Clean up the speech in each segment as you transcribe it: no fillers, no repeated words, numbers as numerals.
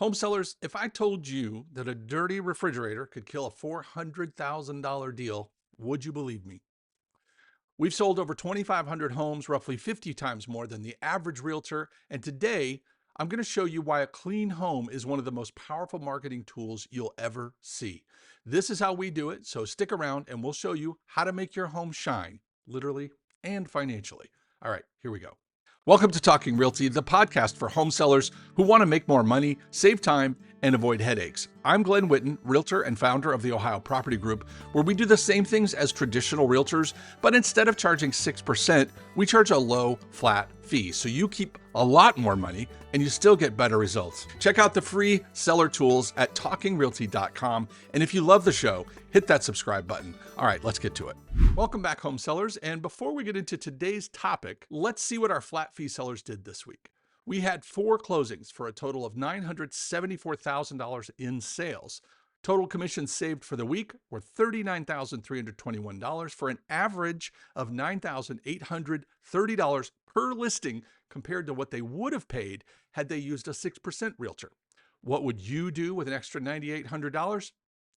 Home sellers, if I told you that a dirty refrigerator could kill a $400,000 deal, would you believe me? We've sold over 2,500 homes, roughly 50 times more than the average realtor. And today, I'm going to show you why a clean home is one of the most powerful marketing tools you'll ever see. This is how we do it. So stick around and we'll show you how to make your home shine, literally and financially. All right, here we go. Welcome to Talking Realty, the podcast for home sellers who want to make more money, save time, and avoid headaches. I'm Glenn Whitten, realtor and founder of the Ohio Property Group, where we do the same things as traditional realtors, but instead of charging 6%, we charge a low, flat fee. So you keep a lot more money and you still get better results. Check out the free seller tools at talkingrealty.com. And if you love the show, hit that subscribe button. All right, let's get to it. Welcome back, home sellers. And before we get into today's topic, let's see what our flat fee sellers did this week. We had 4 closings for a total of $974,000 in sales. Total commissions saved for the week were $39,321 for an average of $9,830 per listing compared to what they would have paid had they used a 6% realtor. What would you do with an extra $9,800?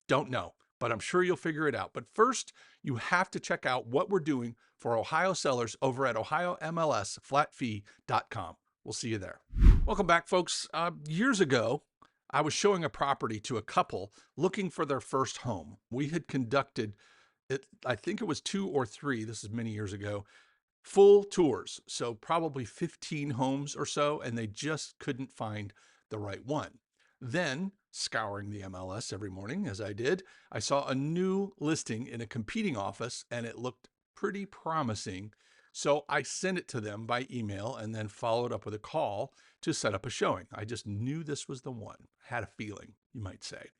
Don't know, but I'm sure you'll figure it out. But first, you have to check out what we're doing for Ohio sellers over at ohiomlsflatfee.com. We'll see you there. Welcome back, folks. Years ago, I was showing a property to a couple looking for their first home. We had conducted it, I think it was 2 or 3, this is many years ago, full tours. So probably 15 homes or so, and they just couldn't find the right one. Then, scouring the MLS every morning, as I did, I saw a new listing in a competing office, and it looked pretty promising. So I sent it to them by email and then followed up with a call to set up a showing. I just knew this was the one. Had a feeling, you might say.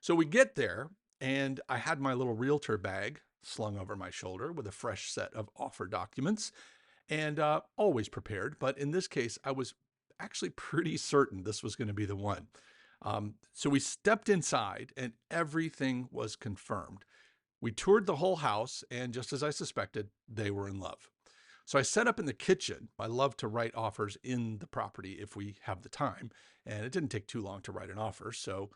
So we get there, and I had my little realtor bag slung over my shoulder with a fresh set of offer documents, and always prepared. But in this case, I was actually pretty certain this was going to be the one. So we stepped inside, and everything was confirmed. We toured the whole house, and just as I suspected, they were in love. So I set up in the kitchen. I love to write offers in the property if we have the time, and it didn't take too long to write an offer. So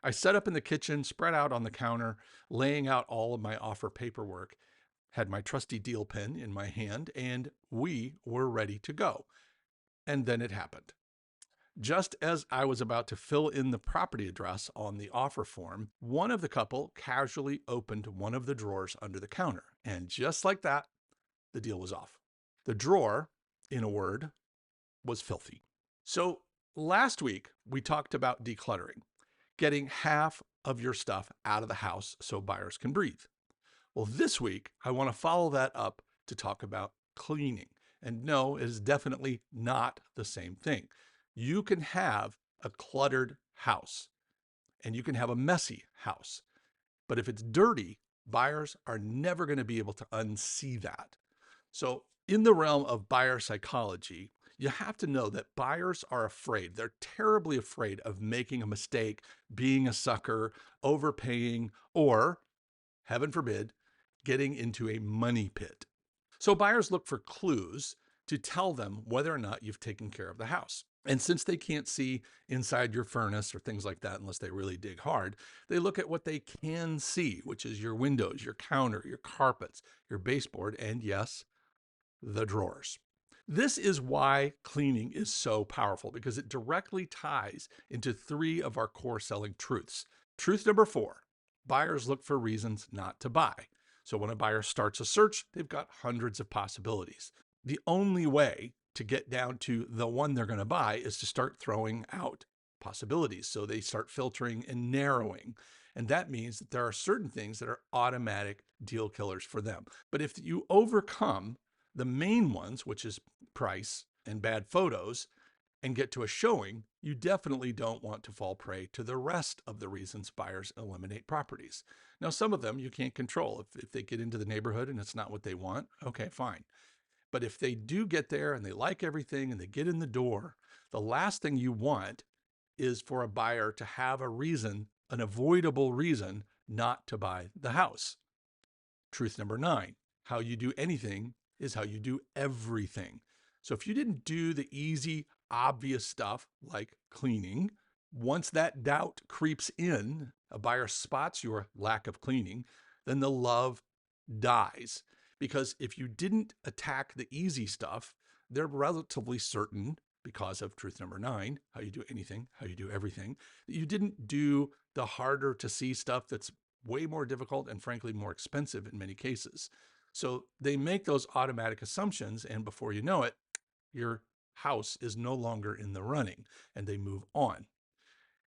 I set up in the kitchen, spread out on the counter, laying out all of my offer paperwork, had my trusty deal pen in my hand, and we were ready to go. And then it happened. Just as I was about to fill in the property address on the offer form, one of the couple casually opened one of the drawers under the counter. And just like that, the deal was off. The drawer, in a word, was filthy. So last week, we talked about decluttering, getting half of your stuff out of the house so buyers can breathe. Well, this week, I want to follow that up to talk about cleaning. And no, it is definitely not the same thing. You can have a cluttered house and you can have a messy house. But if it's dirty, buyers are never going to be able to unsee that. So in the realm of buyer psychology, you have to know that buyers are afraid. They're terribly afraid of making a mistake, being a sucker, overpaying, or, heaven forbid, getting into a money pit. So buyers look for clues to tell them whether or not you've taken care of the house. And since they can't see inside your furnace or things like that unless they really dig hard, they look at what they can see, which is your windows, your counter, your carpets, your baseboard, and yes, the drawers. This is why cleaning is so powerful because it directly ties into 3 of our core selling truths. Truth number 4, buyers look for reasons not to buy. So when a buyer starts a search, they've got hundreds of possibilities. The only way to get down to the one they're going to buy is to start throwing out possibilities. So they start filtering and narrowing. And that means that there are certain things that are automatic deal killers for them. But if you overcome the main ones, which is price and bad photos, and get to a showing, you definitely don't want to fall prey to the rest of the reasons buyers eliminate properties. Now, some of them you can't control. If they get into the neighborhood and it's not what they want, okay, fine. But if they do get there and they like everything and they get in the door, the last thing you want is for a buyer to have a reason, an avoidable reason, not to buy the house. Truth number 9, how you do anything is how you do everything. So if you didn't do the easy, obvious stuff like cleaning, Once that doubt creeps in, a buyer spots your lack of cleaning, then the love dies. Because if you didn't attack the easy stuff, they're relatively certain, because of truth number 9, how you do anything, how you do everything, that you didn't do the harder to see stuff that's way more difficult and frankly more expensive in many cases. So they make those automatic assumptions, and before you know it, your house is no longer in the running and they move on.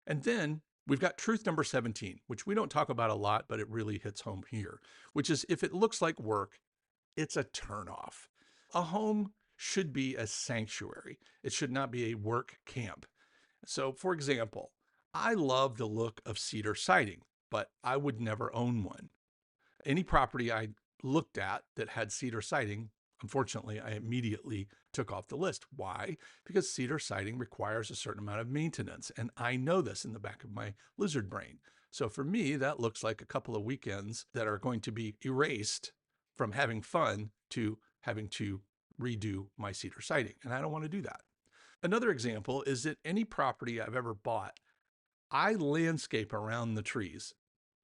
And then we've got truth number 17, which we don't talk about a lot, but it really hits home here, which is if it looks like work, it's a turnoff. A home should be a sanctuary. It should not be a work camp. So, for example, I love the look of cedar siding, but I would never own one. Any property I looked at that had cedar siding, unfortunately, I immediately took off the list. Why? Because cedar siding requires a certain amount of maintenance. And I know this in the back of my lizard brain. So for me, that looks like a couple of weekends that are going to be erased from having fun to having to redo my cedar siding. And I don't want to do that. Another example is that any property I've ever bought, I landscape around the trees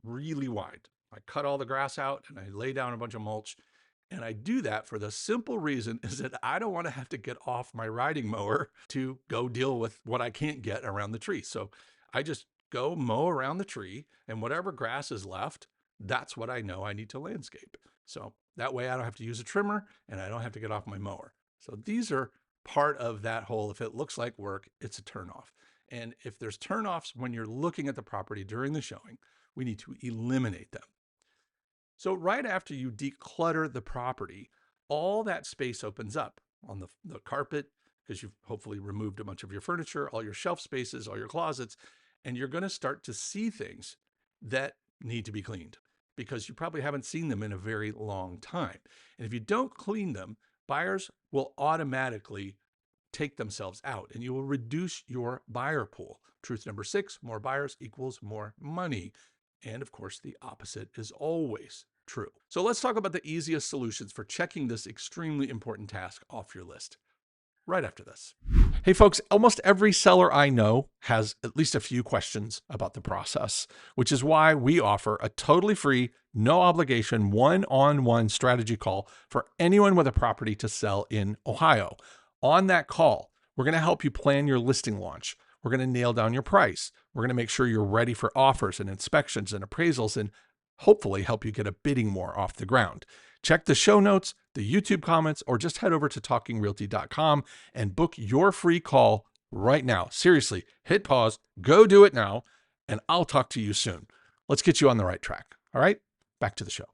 really wide. I cut all the grass out and I lay down a bunch of mulch. And I do that for the simple reason is that I don't want to have to get off my riding mower to go deal with what I can't get around the tree. So I just go mow around the tree, and whatever grass is left, that's what I know I need to landscape. So that way I don't have to use a trimmer and I don't have to get off my mower. So these are part of that whole, if it looks like work, it's a turnoff. And if there's turnoffs when you're looking at the property during the showing, we need to eliminate them. So right after you declutter the property, all that space opens up on the carpet, because you've hopefully removed a bunch of your furniture, all your shelf spaces, all your closets, and you're going to start to see things that need to be cleaned because you probably haven't seen them in a very long time. And if you don't clean them, buyers will automatically take themselves out and you will reduce your buyer pool. Truth number 6, more buyers equals more money. And of course, the opposite is always true. So let's talk about the easiest solutions for checking this extremely important task off your list right after this. Hey folks, almost every seller I know has at least a few questions about the process, which is why we offer a totally free, no obligation, one-on-one strategy call for anyone with a property to sell in Ohio. On that call, we're going to help you plan your listing launch. We're going to nail down your price. We're going to make sure you're ready for offers and inspections and appraisals and hopefully help you get a bidding war off the ground. Check the show notes, the YouTube comments, or just head over to talkingrealty.com and book your free call right now. Seriously, hit pause, go do it now, and I'll talk to you soon. Let's get you on the right track. All right, back to the show.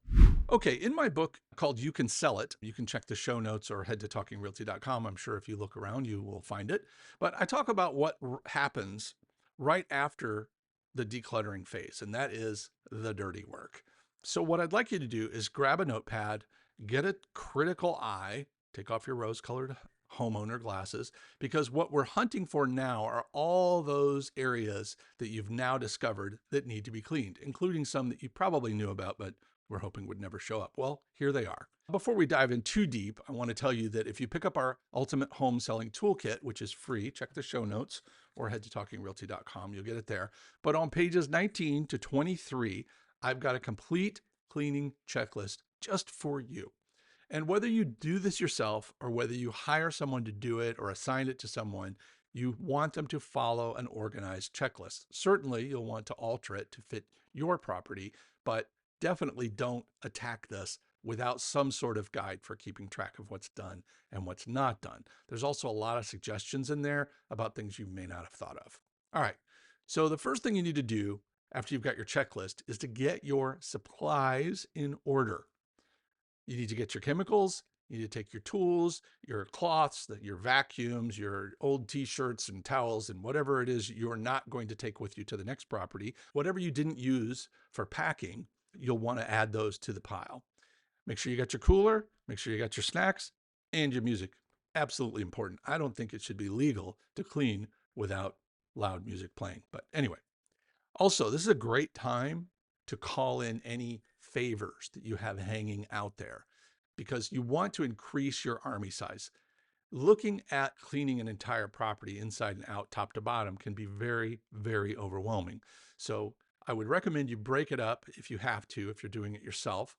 Okay, in my book called You Can Sell It, you can check the show notes or head to talkingrealty.com. I'm sure if you look around, you will find it. But I talk about what happens right after the decluttering phase, and that is the dirty work. So what I'd like you to do is grab a notepad, get a critical eye, take off your rose-colored homeowner glasses, because what we're hunting for now are all those areas that you've now discovered that need to be cleaned, including some that you probably knew about, but we're hoping would never show up. Well, here they are. Before we dive in too deep, I want to tell you that if you pick up our Ultimate Home Selling Toolkit, which is free, check the show notes or head to talkingrealty.com, you'll get it there. But on pages 19 to 23, I've got a complete cleaning checklist just for you. And whether you do this yourself or whether you hire someone to do it or assign it to someone, you want them to follow an organized checklist. Certainly, you'll want to alter it to fit your property, but definitely don't attack this without some sort of guide for keeping track of what's done and what's not done. There's also a lot of suggestions in there about things you may not have thought of. All right, so the first thing you need to do after you've got your checklist is to get your supplies in order. You need to get your chemicals, you need to take your tools, your cloths, your vacuums, your old t-shirts and towels, and whatever it is you're not going to take with you to the next property. Whatever you didn't use for packing, you'll want to add those to the pile. Make sure you got your cooler, make sure you got your snacks, and your music. Absolutely important. I don't think it should be legal to clean without loud music playing. But anyway, also, this is a great time to call in any favors that you have hanging out there because you want to increase your army size. looking at cleaning an entire property inside and out, top to bottom, can be very, very overwhelming. So I would recommend you break it up if you have to, if you're doing it yourself,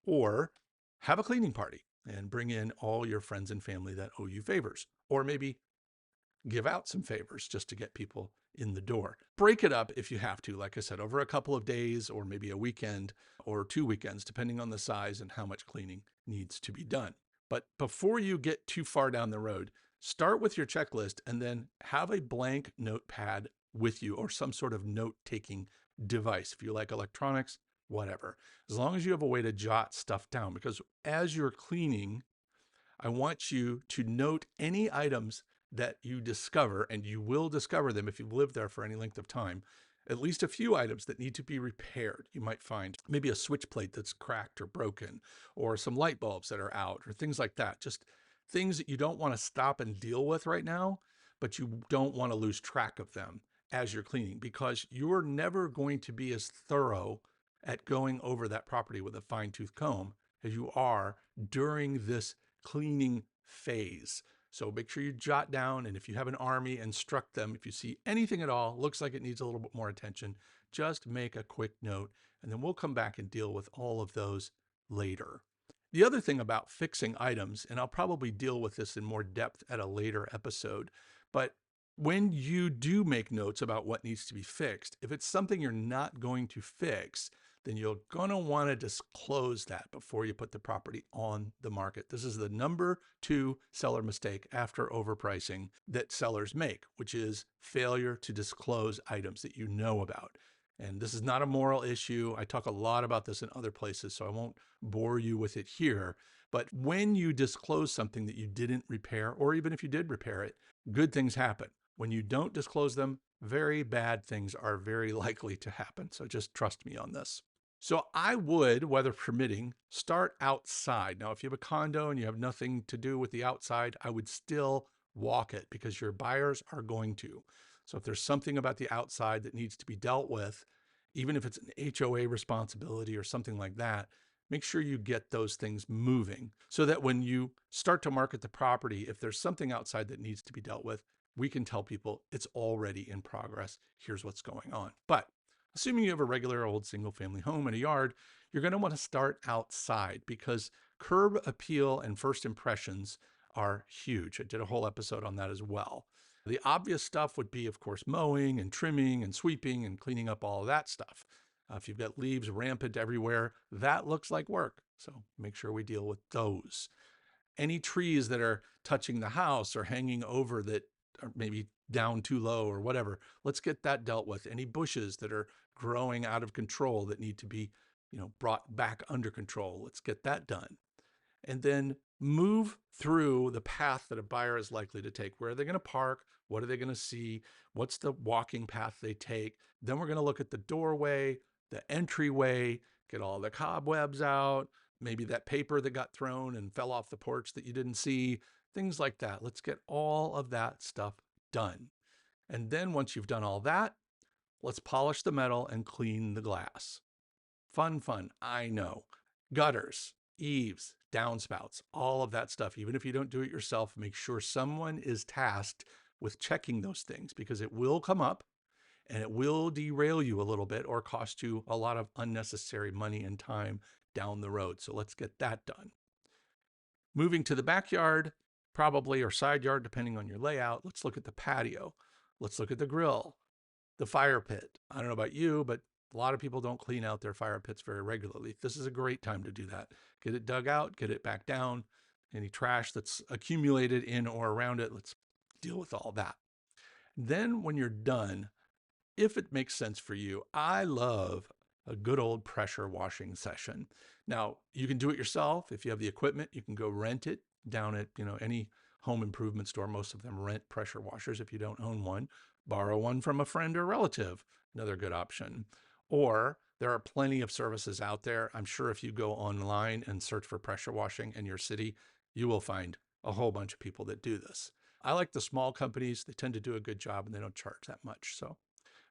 or have a cleaning party and bring in all your friends and family that owe you favors, or maybe give out some favors just to get people in the door. Break it up if you have to, like I said, over a couple of days or maybe a weekend or 2 weekends, depending on the size and how much cleaning needs to be done. But before you get too far down the road, start with your checklist and then have a blank notepad with you or some sort of note-taking device. If you like electronics, whatever. As long as you have a way to jot stuff down, because as you're cleaning, I want you to note any items that you discover, and you will discover them if you've lived there for any length of time, at least a few items that need to be repaired. You might find maybe a switch plate that's cracked or broken, or some light bulbs that are out, or things like that. Just things that you don't want to stop and deal with right now, but you don't want to lose track of them as you're cleaning, because you're never going to be as thorough at going over that property with a fine-tooth comb as you are during this cleaning phase. So make sure you jot down, and if you have an army, instruct them. If you see anything at all, looks like it needs a little bit more attention, just make a quick note, and then we'll come back and deal with all of those later. The other thing about fixing items, and I'll probably deal with this in more depth at a later episode, but when you do make notes about what needs to be fixed, if it's something you're not going to fix, then you're going to want to disclose that before you put the property on the market. This is the number 2 seller mistake after overpricing that sellers make, which is failure to disclose items that you know about. And this is not a moral issue. I talk a lot about this in other places, so I won't bore you with it here. But when you disclose something that you didn't repair, or even if you did repair it, good things happen. When you don't disclose them, very bad things are very likely to happen. So just trust me on this. So I would, weather permitting, start outside. Now, if you have a condo and you have nothing to do with the outside, I would still walk it because your buyers are going to. So if there's something about the outside that needs to be dealt with, even if it's an HOA responsibility or something like that, make sure you get those things moving so that when you start to market the property, if there's something outside that needs to be dealt with, we can tell people it's already in progress. Here's what's going on. But assuming you have a regular old single family home and a yard, you're going to want to start outside because curb appeal and first impressions are huge. I did a whole episode on that as well. The obvious stuff would be, of course, mowing and trimming and sweeping and cleaning up all of that stuff. If you've got leaves rampant everywhere, that looks like work. So make sure we deal with those. Any trees that are touching the house or hanging over that are maybe down too low or whatever, let's get that dealt with. Any bushes that are growing out of control that need to be, brought back under control, let's get that done. And then move through the path that a buyer is likely to take. Where are they going to park? What are they going to see? What's the walking path they take? Then we're going to look at the doorway, the entryway, get all the cobwebs out, maybe that paper that got thrown and fell off the porch that you didn't see, things like that. Let's get all of that stuff done. And then once you've done all that, let's polish the metal and clean the glass. Fun, I know. Gutters, eaves, downspouts, all of that stuff. Even if you don't do it yourself, make sure someone is tasked with checking those things because it will come up and it will derail you a little bit or cost you a lot of unnecessary money and time down the road. So let's get that done. Moving to the backyard, probably, or side yard, depending on your layout, let's look at the patio. Let's look at the grill, the fire pit. I don't know about you, but a lot of people don't clean out their fire pits very regularly. This is a great time to do that. Get it dug out, get it back down. Any trash that's accumulated in or around it, let's deal with all that. Then when you're done, if it makes sense for you, I love a good old pressure washing session. Now, you can do it yourself. If you have the equipment, you can go rent it down at, any home improvement store. Most of them rent pressure washers if you don't own one. Borrow one from a friend or relative, another good option. Or there are plenty of services out there. I'm sure if you go online and search for pressure washing in your city, you will find a whole bunch of people that do this. I like the small companies. They tend to do a good job and they don't charge that much. So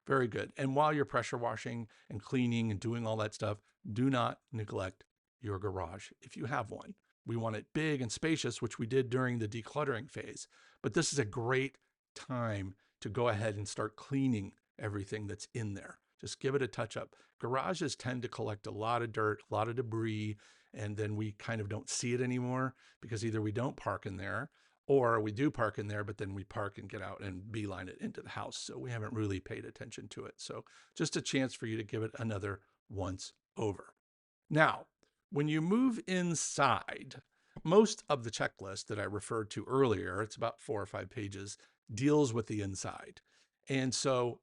very good. And while you're pressure washing and cleaning and doing all that stuff, do not neglect your garage if you have one. We want it big and spacious, which we did during the decluttering phase. But this is a great time to go ahead and start cleaning everything that's in there. Just give it a touch up. Garages tend to collect a lot of dirt, a lot of debris, and then we kind of don't see it anymore because either we don't park in there or we do park in there, but then we park and get out and beeline it into the house. So we haven't really paid attention to it. So just a chance for you to give it another once over. Now, when you move inside, most of the checklist that I referred to earlier, it's about 4 or 5 pages, deals with the inside. And so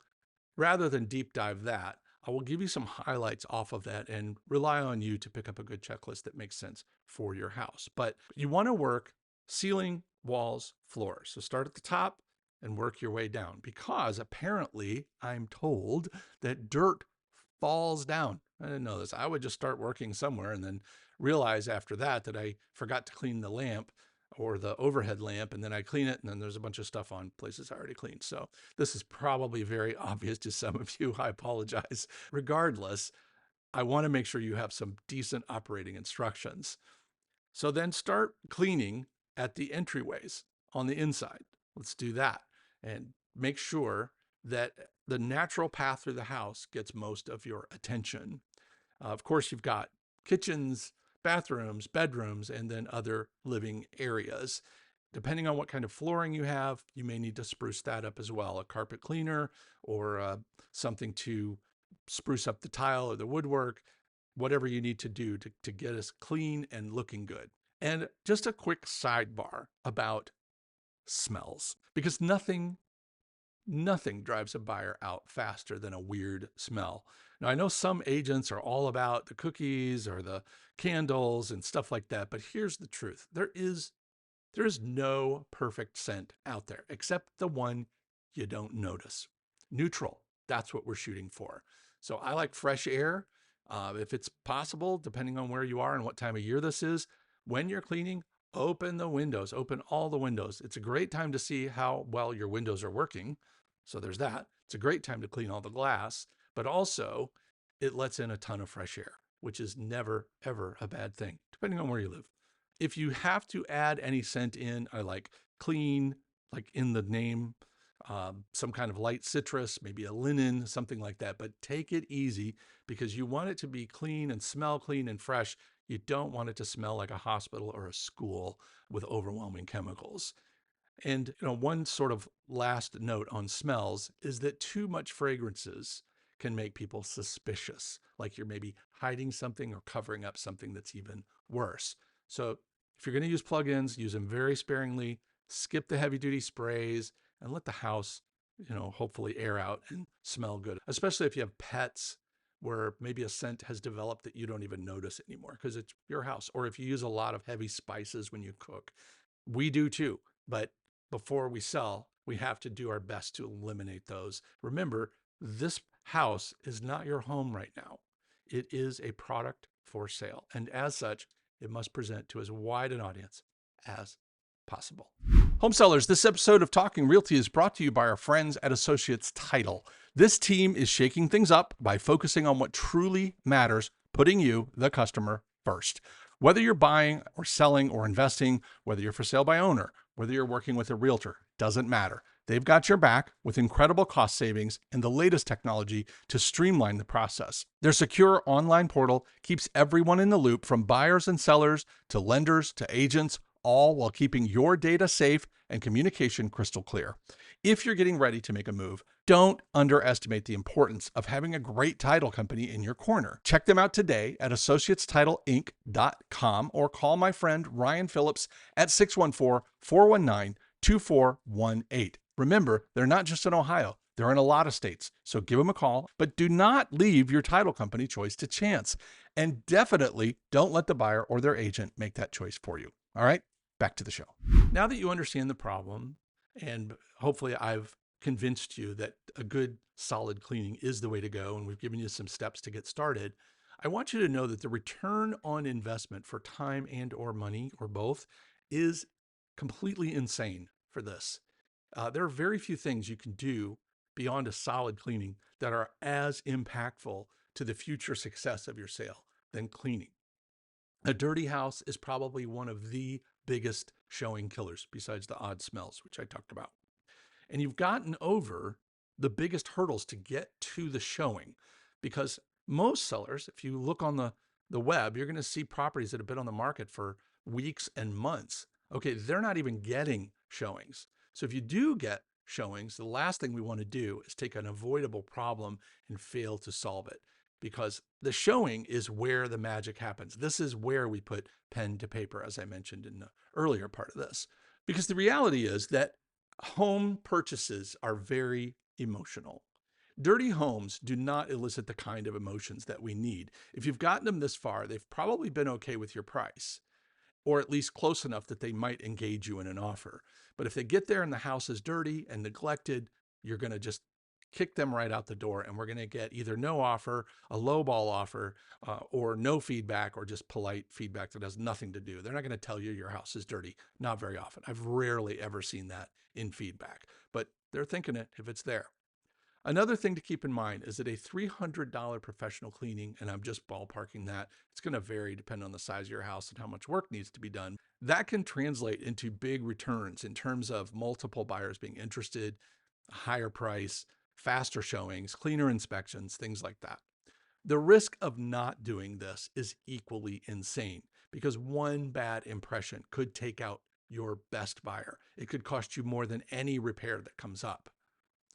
rather than deep dive that, I will give you some highlights off of that and rely on you to pick up a good checklist that makes sense for your house. But you want to work ceiling, walls, floors. So start at the top and work your way down, because apparently I'm told that dirt falls down. I didn't know this. I would just start working somewhere and then realize after that that I forgot to clean the lamp or the overhead lamp, and then I clean it, and then there's a bunch of stuff on places I already cleaned. So this is probably very obvious to some of you. I apologize. Regardless, I want to make sure you have some decent operating instructions. So then start cleaning at the entryways on the inside. Let's do that and make sure that the natural path through the house gets most of your attention. Of course, you've got kitchens, bathrooms, bedrooms, and then other living areas. Depending on what kind of flooring you have, you may need to spruce that up as well. A carpet cleaner or something to spruce up the tile or the woodwork, whatever you need to do to get us clean and looking good. And just a quick sidebar about smells, because nothing drives a buyer out faster than a weird smell. Now, I know some agents are all about the cookies or the candles and stuff like that, but here's the truth. There is no perfect scent out there except the one you don't notice. Neutral, that's what we're shooting for. So I like fresh air. If it's possible, depending on where you are and what time of year this is, when you're cleaning, open the windows, open all the windows. It's a great time to see how well your windows are working. So there's that. It's a great time to clean all the glass, but also it lets in a ton of fresh air, which is never, ever a bad thing, depending on where you live. If you have to add any scent in, I like clean, like in the name, some kind of light citrus, maybe a linen, something like that. But take it easy because you want it to be clean and smell clean and fresh. You don't want it to smell like a hospital or a school with overwhelming chemicals. And one sort of last note on smells is that too much fragrances can make people suspicious, like you're maybe hiding something or covering up something that's even worse. So if you're going to use plugins, use them very sparingly, skip the heavy duty sprays, and let the house, hopefully air out and smell good, especially if you have pets where maybe a scent has developed that you don't even notice anymore because it's your house. Or if you use a lot of heavy spices when you cook. We do too, but before we sell, we have to do our best to eliminate those. Remember, this house is not your home right now. It is a product for sale. And as such, it must present to as wide an audience as possible. Home sellers, this episode of Talking Realty is brought to you by our friends at Associates Title. This team is shaking things up by focusing on what truly matters, putting you, the customer, first. Whether you're buying or selling or investing, whether you're for sale by owner, whether you're working with a realtor, doesn't matter. They've got your back with incredible cost savings and the latest technology to streamline the process. Their secure online portal keeps everyone in the loop, from buyers and sellers to lenders to agents, all while keeping your data safe and communication crystal clear. If you're getting ready to make a move, don't underestimate the importance of having a great title company in your corner. Check them out today at associatestitleinc.com or call my friend Ryan Phillips at 614-419-2418. Remember, they're not just in Ohio. They're in a lot of states. So give them a call, but do not leave your title company choice to chance. And definitely don't let the buyer or their agent make that choice for you. All right, back to the show. Now that you understand the problem, and hopefully I've convinced you that a good solid cleaning is the way to go, and we've given you some steps to get started, I want you to know that the return on investment for time and or money or both is completely insane for this. There are very few things you can do beyond a solid cleaning that are as impactful to the future success of your sale than cleaning. A dirty house is probably one of the biggest showing killers, besides the odd smells, which I talked about. And you've gotten over the biggest hurdles to get to the showing, because most sellers, if you look on the web, you're going to see properties that have been on the market for weeks and months. Okay, they're not even getting showings. So if you do get showings, the last thing we want to do is take an avoidable problem and fail to solve it, because the showing is where the magic happens. This is where we put pen to paper, as I mentioned in the earlier part of this. Because the reality is that home purchases are very emotional. Dirty homes do not elicit the kind of emotions that we need. If you've gotten them this far, they've probably been okay with your price, or at least close enough that they might engage you in an offer. But if they get there and the house is dirty and neglected, you're going to just kick them right out the door, and we're going to get either no offer, a lowball offer, or no feedback, or just polite feedback that has nothing to do. They're not going to tell you your house is dirty. Not very often. I've rarely ever seen that in feedback, but they're thinking it if it's there. Another thing to keep in mind is that a $300 professional cleaning, and I'm just ballparking that, it's going to vary depending on the size of your house and how much work needs to be done. That can translate into big returns in terms of multiple buyers being interested, a higher price, faster showings, cleaner inspections, things like that. The risk of not doing this is equally insane, because one bad impression could take out your best buyer. It could cost you more than any repair that comes up.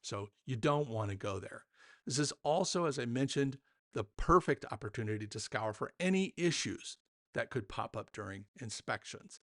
So you don't want to go there. This is also, as I mentioned, the perfect opportunity to scour for any issues that could pop up during inspections.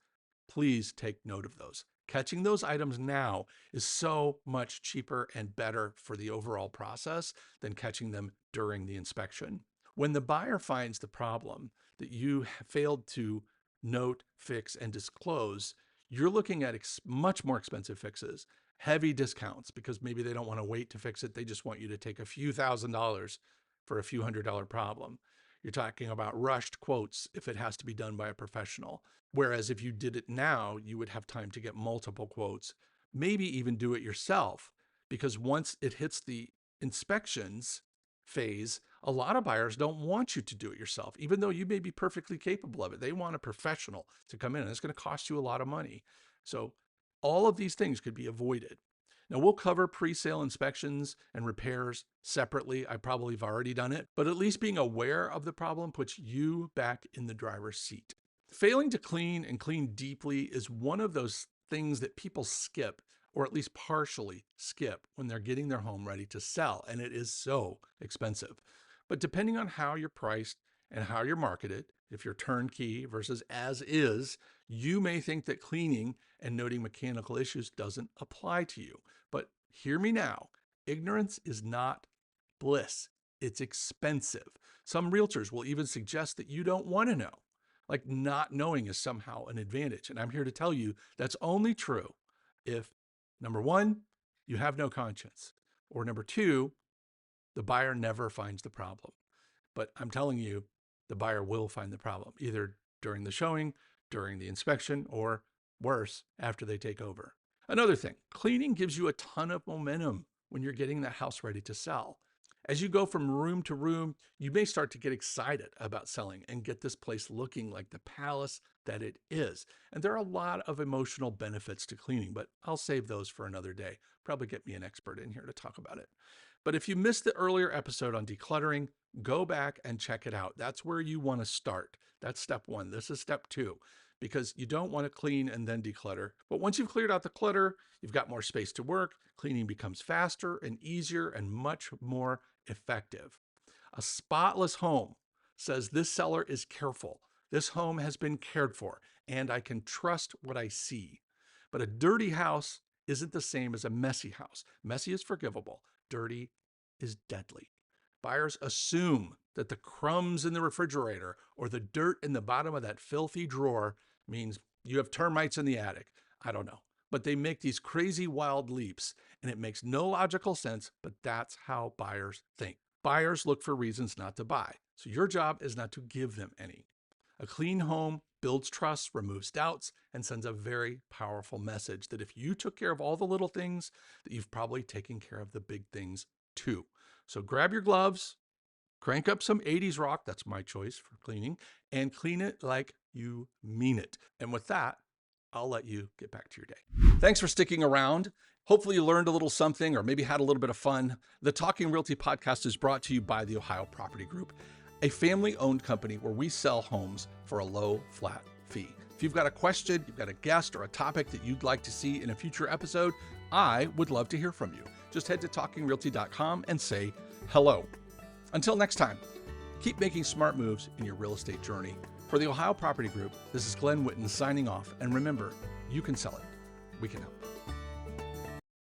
Please take note of those. Catching those items now is so much cheaper and better for the overall process than catching them during the inspection. When the buyer finds the problem that you failed to note, fix, and disclose, you're looking at much more expensive fixes, heavy discounts, because maybe they don't want to wait to fix it. They just want you to take a few $1,000s for a few $100 problem. You're talking about rushed quotes if it has to be done by a professional. Whereas if you did it now, you would have time to get multiple quotes, maybe even do it yourself, because once it hits the inspections phase, a lot of buyers don't want you to do it yourself, even though you may be perfectly capable of it. They want a professional to come in, and it's going to cost you a lot of money. So all of these things could be avoided. Now, we'll cover pre-sale inspections and repairs separately. I probably have already done it, but at least being aware of the problem puts you back in the driver's seat. Failing to clean and clean deeply is one of those things that people skip, or at least partially skip, when they're getting their home ready to sell, and it is so expensive. But depending on how you're priced and how you're marketed, if you're turnkey versus as is, you may think that cleaning and noting mechanical issues doesn't apply to you. But hear me now, ignorance is not bliss. It's expensive. Some realtors will even suggest that you don't want to know. Like, not knowing is somehow an advantage. And I'm here to tell you that's only true if, number one, you have no conscience, or number two, the buyer never finds the problem. But I'm telling you, the buyer will find the problem, either during the showing, during the inspection, or worse, after they take over. Another thing, cleaning gives you a ton of momentum when you're getting that house ready to sell. As you go from room to room, you may start to get excited about selling and get this place looking like the palace that it is. And there are a lot of emotional benefits to cleaning, but I'll save those for another day. Probably get me an expert in here to talk about it. But if you missed the earlier episode on decluttering, go back and check it out. That's where you want to start. That's step one. This is step two, because you don't want to clean and then declutter. But once you've cleared out the clutter, you've got more space to work. Cleaning becomes faster and easier and much more effective. A spotless home says this seller is careful. This home has been cared for, and I can trust what I see. But a dirty house isn't the same as a messy house. Messy is forgivable. Dirty is deadly. Buyers assume that the crumbs in the refrigerator or the dirt in the bottom of that filthy drawer means you have termites in the attic. I don't know. But they make these crazy wild leaps, and it makes no logical sense, but that's how buyers think. Buyers look for reasons not to buy, so your job is not to give them any. A clean home builds trust, removes doubts, and sends a very powerful message that if you took care of all the little things, that you've probably taken care of the big things too. So grab your gloves, Crank up some 80s rock, that's my choice for cleaning, and clean it like you mean it. And with that, I'll let you get back to your day. Thanks for sticking around. Hopefully you learned a little something or maybe had a little bit of fun. The Talking Realty podcast is brought to you by the Ohio Property Group, a family-owned company where we sell homes for a low, flat fee. If you've got a question, you've got a guest or a topic that you'd like to see in a future episode, I would love to hear from you. Just head to talkingrealty.com and say hello. Until next time, keep making smart moves in your real estate journey. For the Ohio Property Group, this is Glenn Whitten signing off. And remember, you can sell it. We can help.